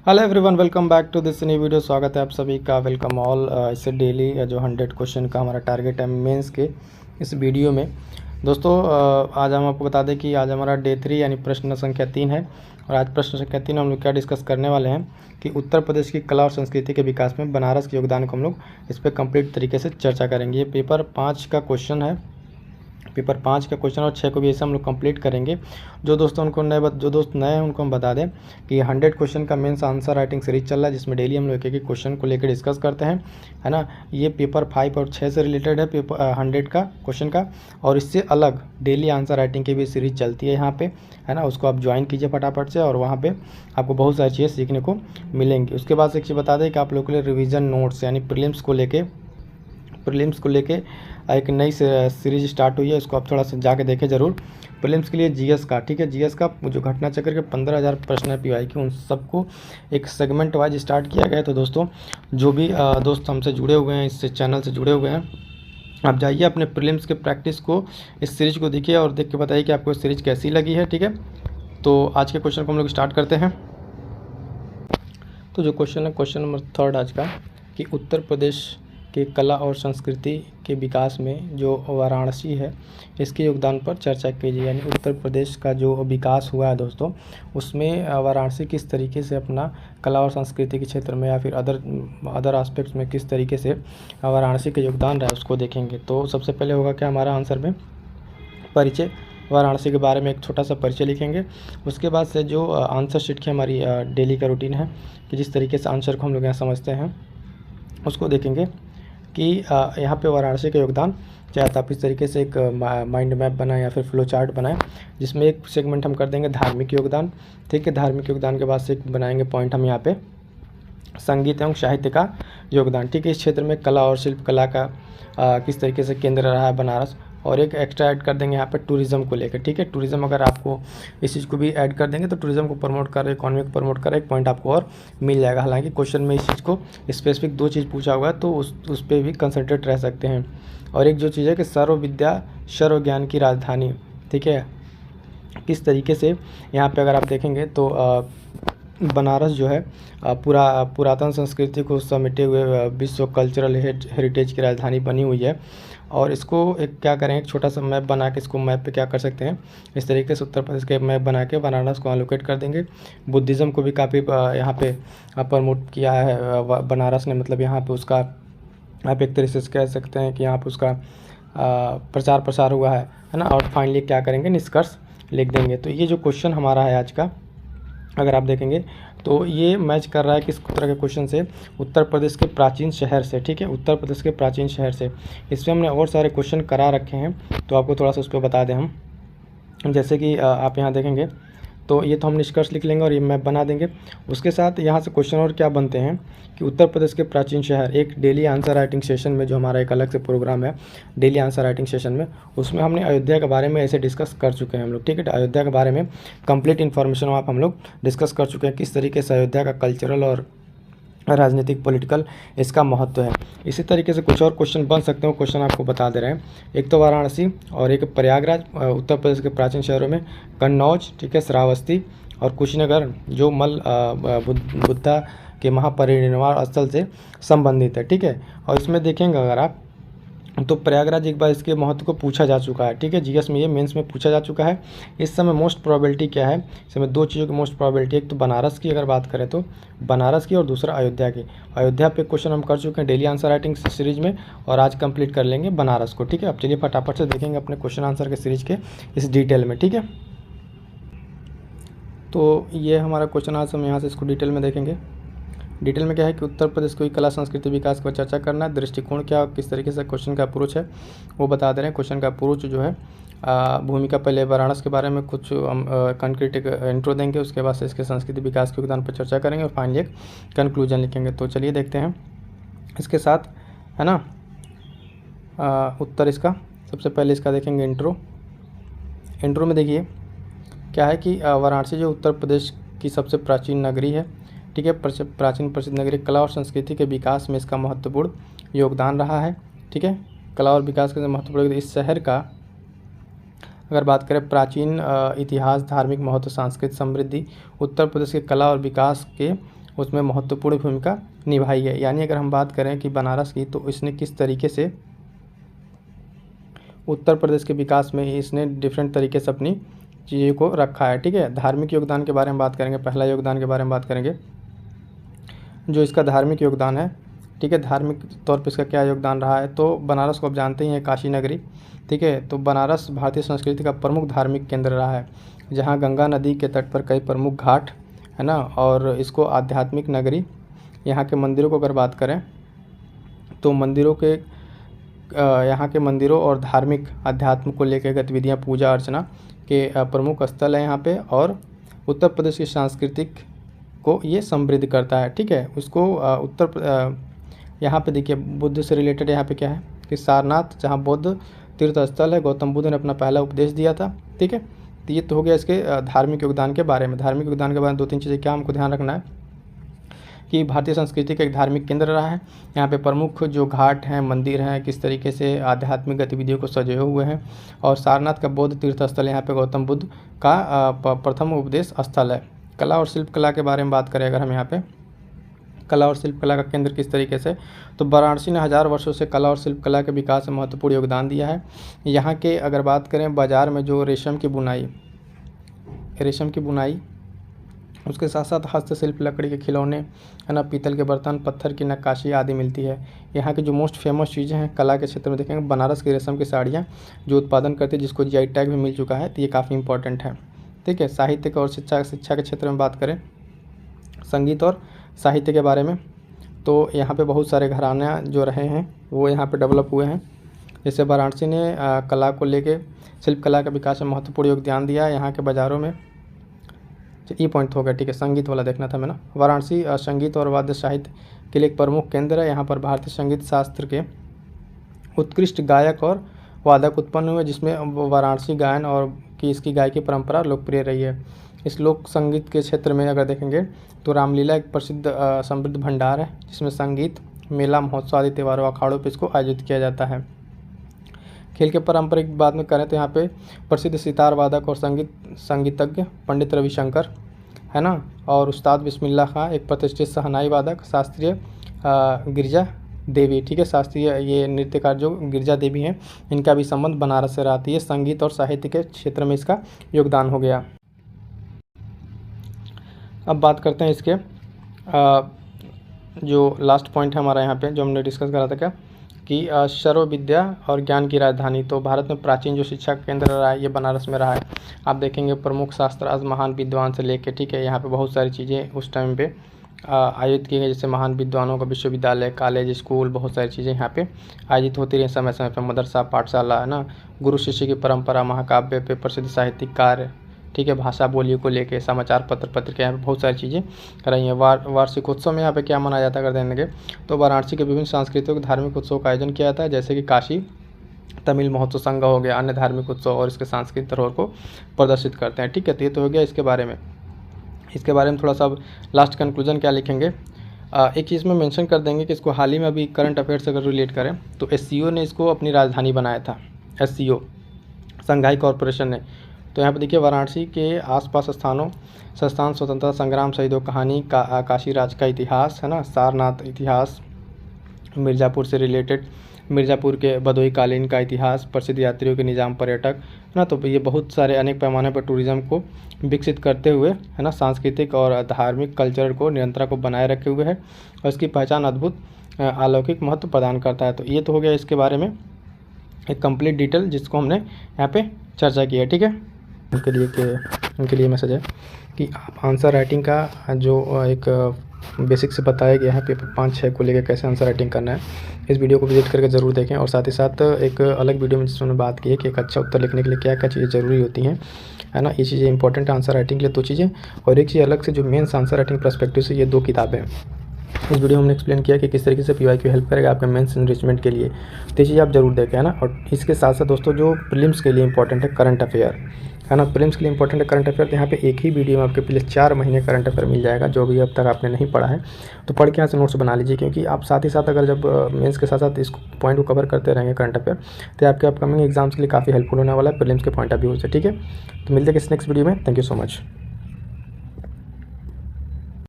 Hello everyone, welcome back to this new video. स्वागत है आप सभी का, वेलकम ऑल। इससे डेली जो 100 क्वेश्चन का हमारा टारगेट है मेंस के इस वीडियो में। दोस्तों आज हम आपको बता दें कि आज हमारा डे 3 यानी प्रश्न संख्या 3 है। और आज प्रश्न संख्या 3 हम लोग क्या डिस्कस करने वाले हैं कि उत्तर प्रदेश की कला और संस्कृति के विकास में बनारस के योगदान को हम लोग इस पर कंप्लीट तरीके से चर्चा करेंगे। ये पेपर 5 का क्वेश्चन है, पेपर 5 का क्वेश्चन और 6 को भी ऐसे हम लोग कंप्लीट करेंगे। जो दोस्त नए हैं उनको हम बता दें कि 100 क्वेश्चन का मेंस आंसर राइटिंग सीरीज चल रहा है, जिसमें डेली हम लोग एक क्वेश्चन को लेकर डिस्कस करते हैं, है ना। ये पेपर 5 और 6 से रिलेटेड है, पेपर 100 का क्वेश्चन का। और इससे अलग डेली आंसर राइटिंग की भी सीरीज चलती है यहाँ पे, है ना। उसको आप ज्वाइन कीजिए फटाफट से, और वहाँ पे आपको बहुत सारी चीज़ें सीखने को मिलेंगी। उसके बाद एक चीज़ बता दें कि आप लोग के लिए रिविज़न नोट्स यानी प्रीलिम्स को लेके एक नई सीरीज स्टार्ट हुई है। इसको आप थोड़ा सा जाके देखें ज़रूर। प्रीलिम्स के लिए जीएस का, ठीक है, जीएस का जो घटना चक्र के 15,000 प्रश्न है पीवाई के, उन सबको एक सेगमेंट वाइज स्टार्ट किया गया है। तो दोस्तों जो भी दोस्त हमसे जुड़े हुए हैं, इस चैनल से जुड़े हुए हैं, आप जाइए अपने प्रीलिम्स के प्रैक्टिस को, इस सीरीज को देखिए और देख के बताइए कि आपको सीरीज कैसी लगी है, ठीक है। तो आज के क्वेश्चन को हम लोग स्टार्ट करते हैं। तो जो क्वेश्चन है, क्वेश्चन नंबर 3 आज का, कि उत्तर प्रदेश के कला और संस्कृति के विकास में जो वाराणसी है इसके योगदान पर चर्चा कीजिए। यानी उत्तर प्रदेश का जो विकास हुआ है दोस्तों, उसमें वाराणसी किस तरीके से अपना कला और संस्कृति के क्षेत्र में या फिर अदर एस्पेक्ट्स में किस तरीके से वाराणसी का योगदान रहा है उसको देखेंगे। तो सबसे पहले होगा क्या हमारा आंसर में परिचय, वाराणसी के बारे में एक छोटा सा परिचय लिखेंगे। उसके बाद से जो आंसर शीट की हमारी डेली का रूटीन है कि जिस तरीके से आंसर को हम लोग यहाँ समझते हैं उसको देखेंगे कि यहाँ पे वाराणसी का योगदान, चाहे तो आप इस तरीके से एक माइंड मैप बनाएं या फिर फ्लो चार्ट बनाएं, जिसमें एक सेगमेंट हम कर देंगे धार्मिक योगदान, ठीक है। धार्मिक योगदान के बाद से एक बनाएंगे पॉइंट हम यहाँ पे संगीत एवं साहित्य का योगदान, ठीक है। इस क्षेत्र में कला और शिल्प कला का किस तरीके से केंद्र रहा है बनारस। और एक एक्स्ट्रा ऐड कर देंगे यहाँ पे टूरिज़्म को लेकर, ठीक है। टूरिज़्म अगर आपको इस चीज़ को भी ऐड कर देंगे तो टूरिज़्म को प्रमोट कर, इकोनॉमी को प्रमोट कर एक पॉइंट आपको और मिल जाएगा। हालांकि क्वेश्चन में इस चीज़ को स्पेसिफिक 2 चीज़ पूछा हुआ है तो उस पर भी कंसंट्रेट रह सकते हैं। और एक जो चीज़ है कि सर्व विद्या सर्व ज्ञान की राजधानी, ठीक है। किस तरीके से यहाँ पे अगर आप देखेंगे तो बनारस जो है पुरातन संस्कृति को समेटे हुए विश्व कल्चरल हेरिटेज की राजधानी बनी हुई है। और इसको एक क्या करें, एक छोटा सा मैप बना के इसको मैप पे क्या कर सकते हैं, इस तरीके से उत्तर प्रदेश के मैप बना के बनारस को अलोकेट कर देंगे। बुद्धिज़्म को भी काफ़ी यहाँ पे प्रमोट किया है बनारस ने, मतलब यहाँ पे उसका आप एक तरीके से कह सकते हैं कि यहाँ पे उसका प्रचार प्रसार हुआ है ना। और फाइनली क्या करेंगे, निष्कर्ष लिख देंगे। तो ये जो क्वेश्चन हमारा है आज का, अगर आप देखेंगे तो ये मैच कर रहा है किस तरह के क्वेश्चन से, उत्तर प्रदेश के प्राचीन शहर से, ठीक है। उत्तर प्रदेश के प्राचीन शहर से इसमें हमने और सारे क्वेश्चन करा रखे हैं, तो आपको थोड़ा सा उस पर बता दें हम। जैसे कि आप यहाँ देखेंगे तो ये तो हम निष्कर्ष लिख लेंगे और ये मैप बना देंगे। उसके साथ यहाँ से क्वेश्चन और क्या बनते हैं कि उत्तर प्रदेश के प्राचीन शहर, एक डेली आंसर राइटिंग सेशन में, जो हमारा एक अलग से प्रोग्राम है डेली आंसर राइटिंग सेशन में, उसमें हमने अयोध्या के बारे में ऐसे डिस्कस कर चुके हैं हम लोग, ठीक है। अयोध्या के बारे में कंप्लीट इन्फॉर्मेशन आप हम लोग डिस्कस कर चुके हैं, किस तरीके से अयोध्या का कल्चरल और राजनीतिक पॉलिटिकल इसका महत्व है। इसी तरीके से कुछ और क्वेश्चन बन सकते हैं, क्वेश्चन आपको बता दे रहे हैं। एक तो वाराणसी और एक प्रयागराज, उत्तर प्रदेश के प्राचीन शहरों में कन्नौज, ठीक है, श्रावस्ती और कुशीनगर जो बुद्धा के महापरिनिर्वाण स्थल से संबंधित है, ठीक है। और इसमें देखेंगे अगर आप तो प्रयागराज एक बार इसके महत्व को पूछा जा चुका है, ठीक है। जीएस में ये मेंस में पूछा जा चुका है। इस समय मोस्ट प्रोबेबिलिटी क्या है, इस समय 2 चीज़ों की मोस्ट प्रोबेबिलिटी, एक तो बनारस की अगर बात करें तो बनारस की, और दूसरा अयोध्या की। अयोध्या पे क्वेश्चन हम कर चुके हैं डेली आंसर राइटिंग सीरीज में, और आज कंप्लीट कर लेंगे बनारस को, ठीक है। अब चलिए फटाफट से देखेंगे अपने क्वेश्चन आंसर के सीरीज के इस डिटेल में, ठीक है। तो ये हमारा क्वेश्चन आंसर, हम यहाँ से इसको डिटेल में देखेंगे। डिटेल में क्या है कि उत्तर प्रदेश को कला संस्कृति विकास पर चर्चा करना है, दृष्टिकोण क्या, किस तरीके से क्वेश्चन का अप्रोच है वो बता दे रहे हैं। क्वेश्चन का अप्रोच जो है भूमिका, पहले वाराणसी के बारे में कुछ हम कंक्रीट एक इंट्रो देंगे, उसके बाद से इसके संस्कृति विकास के योगदान पर चर्चा करेंगे और फाइनली एक कंक्लूजन लिखेंगे। तो चलिए देखते हैं इसके साथ, है ना। उत्तर इसका सबसे पहले इसका देखेंगे इंट्रो में देखिए क्या है कि वाराणसी जो उत्तर प्रदेश की सबसे प्राचीन नगरी है, ठीक है, प्राचीन प्रसिद्ध नगरी, कला और संस्कृति के विकास में इसका महत्वपूर्ण योगदान रहा है, ठीक है। कला और विकास के महत्वपूर्ण इस शहर का अगर बात करें प्राचीन इतिहास, धार्मिक महत्व, सांस्कृतिक समृद्धि, उत्तर प्रदेश के कला और विकास के उसमें महत्वपूर्ण भूमिका निभाई है। यानी अगर हम बात करें कि बनारस की, तो इसने किस तरीके से उत्तर प्रदेश के विकास में इसने डिफरेंट तरीके से अपनी चीज़ों को रखा है। ठीक है, धार्मिक योगदान के बारे में बात करेंगे। पहला योगदान के बारे में बात करेंगे, जो इसका धार्मिक योगदान है। ठीक है, धार्मिक तौर पे इसका क्या योगदान रहा है, तो बनारस को आप जानते ही हैं, काशी नगरी। ठीक है, तो बनारस भारतीय संस्कृति का प्रमुख धार्मिक केंद्र रहा है, जहाँ गंगा नदी के तट पर कई प्रमुख घाट है ना, और इसको आध्यात्मिक नगरी। यहाँ के मंदिरों को अगर बात करें तो मंदिरों के यहाँ के मंदिरों और धार्मिक अध्यात्म को लेकर गतिविधियाँ, पूजा अर्चना के प्रमुख स्थल है यहाँ पे, और उत्तर प्रदेश की सांस्कृतिक को ये समृद्ध करता है। ठीक है, उसको यहाँ पे देखिए बुद्ध से रिलेटेड यहाँ पे क्या है कि सारनाथ, जहाँ बौद्ध तीर्थ स्थल है, गौतम बुद्ध ने अपना पहला उपदेश दिया था। ठीक है, तो ये तो हो गया इसके धार्मिक योगदान के बारे में। धार्मिक योगदान के बारे में 2-3 चीज़ें क्या हमको ध्यान रखना है कि भारतीय संस्कृति का एक धार्मिक केंद्र रहा है। यहाँ पे प्रमुख जो घाट हैं, मंदिर हैं, किस तरीके से आध्यात्मिक गतिविधियों को सजे हुए हैं, और सारनाथ का बौद्ध तीर्थ स्थल यहाँ पे गौतम बुद्ध का प्रथम उपदेश स्थल है। कला और शिल्पकला के बारे में बात करें अगर हम यहाँ पे, कला और शिल्पकला का केंद्र किस तरीके से, तो वाराणसी ने 1000 वर्षों से कला और शिल्पकला के विकास में महत्वपूर्ण योगदान दिया है। यहाँ के अगर बात करें बाज़ार में जो रेशम की बुनाई, उसके साथ साथ हस्तशिल्प, लकड़ी के खिलौने है ना, पीतल के बर्तन, पत्थर की नक्काशी आदि मिलती है। यहाँ की जो मोस्ट फेमस चीज़ें हैं कला के क्षेत्र में देखेंगे, बनारस की रेशम की साड़ियाँ जो उत्पादन करती है, जिसको GI टैग भी मिल चुका है, तो ये काफ़ी इंपॉर्टेंट है। ठीक है, साहित्य और शिक्षा के क्षेत्र में बात करें, संगीत और साहित्य के बारे में, तो यहाँ पे बहुत सारे घराने जो रहे हैं वो यहाँ पे डेवलप हुए हैं। जैसे वाराणसी ने कला को लेके शिल्पकला के विकास में महत्वपूर्ण योगदान दिया है। यहाँ के बाज़ारों में ये पॉइंट हो गया। ठीक है, संगीत वाला देखना था मैंने। वाराणसी संगीत और वाद्य साहित्य के लिए एक प्रमुख केंद्र है। यहाँ पर भारतीय संगीत शास्त्र के उत्कृष्ट गायक और वादक उत्पन्न हुए, जिसमें वाराणसी गायन और की इसकी गायकी परंपरा लोकप्रिय रही है। इस लोक संगीत के क्षेत्र में अगर देखेंगे तो रामलीला एक प्रसिद्ध समृद्ध भंडार है, जिसमें संगीत, मेला, महोत्सव आदि त्योहारों, अखाड़ों पर इसको आयोजित किया जाता है। खेल के पारंपरिक बात में करें तो यहाँ पे प्रसिद्ध सितार वादक और संगीतज्ञ पंडित रविशंकर है ना, और उस्ताद बिस्मिल्लाह खां एक प्रतिष्ठित शहनाई वादक, शास्त्रीय गिरजा देवी। ठीक है, शास्त्रीय ये नृत्यकार जो गिरजा देवी हैं, इनका भी संबंध बनारस से रहती है। संगीत और साहित्य के क्षेत्र में इसका योगदान हो गया। अब बात करते हैं इसके जो लास्ट पॉइंट है हमारा यहाँ पे, जो हमने डिस्कस करा था क्या कि सर्व विद्या और ज्ञान की राजधानी। तो भारत में प्राचीन जो शिक्षा केंद्र रहा है ये बनारस में रहा है। आप देखेंगे प्रमुख शास्त्रार्थ, महान विद्वान से लेके, ठीक है, यहाँ पे बहुत सारी चीज़ें उस टाइम पे आयोजित किए गए, जैसे महान विद्वानों का विश्वविद्यालय, कॉलेज, स्कूल, बहुत सारी चीज़ें यहाँ पे आयोजित होती रही समय समय पर। मदरसा, पाठशाला है ना, गुरु शिष्य की परंपरा, महाकाव्य पे प्रसिद्ध साहित्यिक कार्य, ठीक है, भाषा बोलियों को लेके, समाचार पत्र, पत्रिका, यहाँ पे बहुत सारी चीज़ें रही हैं। वार्षिकोत्सव में यहाँ पे क्या मनाया जाता है अगर देखेंगे तो वाराणसी के विभिन्न सांस्कृतिक धार्मिक उत्सव का आयोजन किया जाता है, जैसे कि काशी तमिल महोत्सव संघ हो गया, अन्य धार्मिक उत्सव और इसके सांस्कृतिक धरोहर को प्रदर्शित करते हैं। ठीक है, तो ये तो हो गया इसके बारे में। इसके बारे में थोड़ा सा लास्ट कंक्लूजन क्या लिखेंगे, एक चीज़ में मेंशन कर देंगे कि इसको हाल ही में अभी करंट अफेयर से अगर रिलेट करें तो SCO ने इसको अपनी राजधानी बनाया था। SCO संघाई कॉरपोरेशन ने। तो यहाँ पर देखिए वाराणसी के आसपास संस्थान स्वतंत्रता संग्राम, शहीदों कहानी, काशी राज का इतिहास है ना, सारनाथ इतिहास, मिर्ज़ापुर से रिलेटेड, मिर्ज़ापुर के बदोई कालीन का इतिहास, प्रसिद्ध यात्रियों के निज़ाम, पर्यटक है ना। तो ये बहुत सारे अनेक पैमाने पर टूरिज़्म को विकसित करते हुए है ना, सांस्कृतिक और धार्मिक कल्चर को निरंतरता को बनाए रखे हुए है, और इसकी पहचान अद्भुत अलौकिक महत्व प्रदान करता है। तो ये तो हो गया इसके बारे में एक कंप्लीट डिटेल जिसको हमने यहाँ पे चर्चा की है। ठीक है, उनके लिए मैसेज है कि आप आंसर राइटिंग का जो एक बेसिक से बताया गया है पेपर 5-6 को लेकर कैसे आंसर राइटिंग करना है, इस वीडियो को विजिट करके ज़रूर देखें। और साथ ही साथ एक अलग वीडियो में जिसमें बात की है कि एक अच्छा उत्तर लिखने के लिए क्या क्या चीज़ें ज़रूरी होती हैं, है ना। ये चीज़ें इंपॉर्टेंट है आंसर राइटिंग के लिए 2 चीज़ें, और एक चीज़ अलग से जो मेंस आंसर राइटिंग पर्सपेक्टिव से ये 2 किताबें हैं। इस वीडियो में हमने एक्सप्लेन किया कि किस तरीके से PYQ हेल्प करेगा आपके मेंस एनरिचमेंट के लिए। तो ये चीज़ आप जरूर देखें, है ना। और इसके साथ साथ दोस्तों जो प्रीलिम्स के लिए इंपॉर्टेंट है करंट अफेयर, है ना, प्रीलिम्स के लिए इंपॉर्टेंट है करंट अफेयर। तो यहाँ पे एक ही वीडियो में आपके पिछले 4 महीने करंट अफेयर मिल जाएगा, जो भी अब तक आपने नहीं पढ़ा है तो पढ़ के यहाँ से नोट्स बना लीजिए, क्योंकि आप साथ ही साथ अगर जब मेंस के साथ साथ इस पॉइंट को कवर करते रहेंगे करंट अफेयर, तो आपके अपकमिंग एग्जाम्स के लिए काफ़ी हेल्पफुल होने वाला है प्रीलिम्स के पॉइंट ऑफ व्यू से। ठीक है, तो मिलते हैं किसी नेक्स्ट वीडियो में। Thank you so much.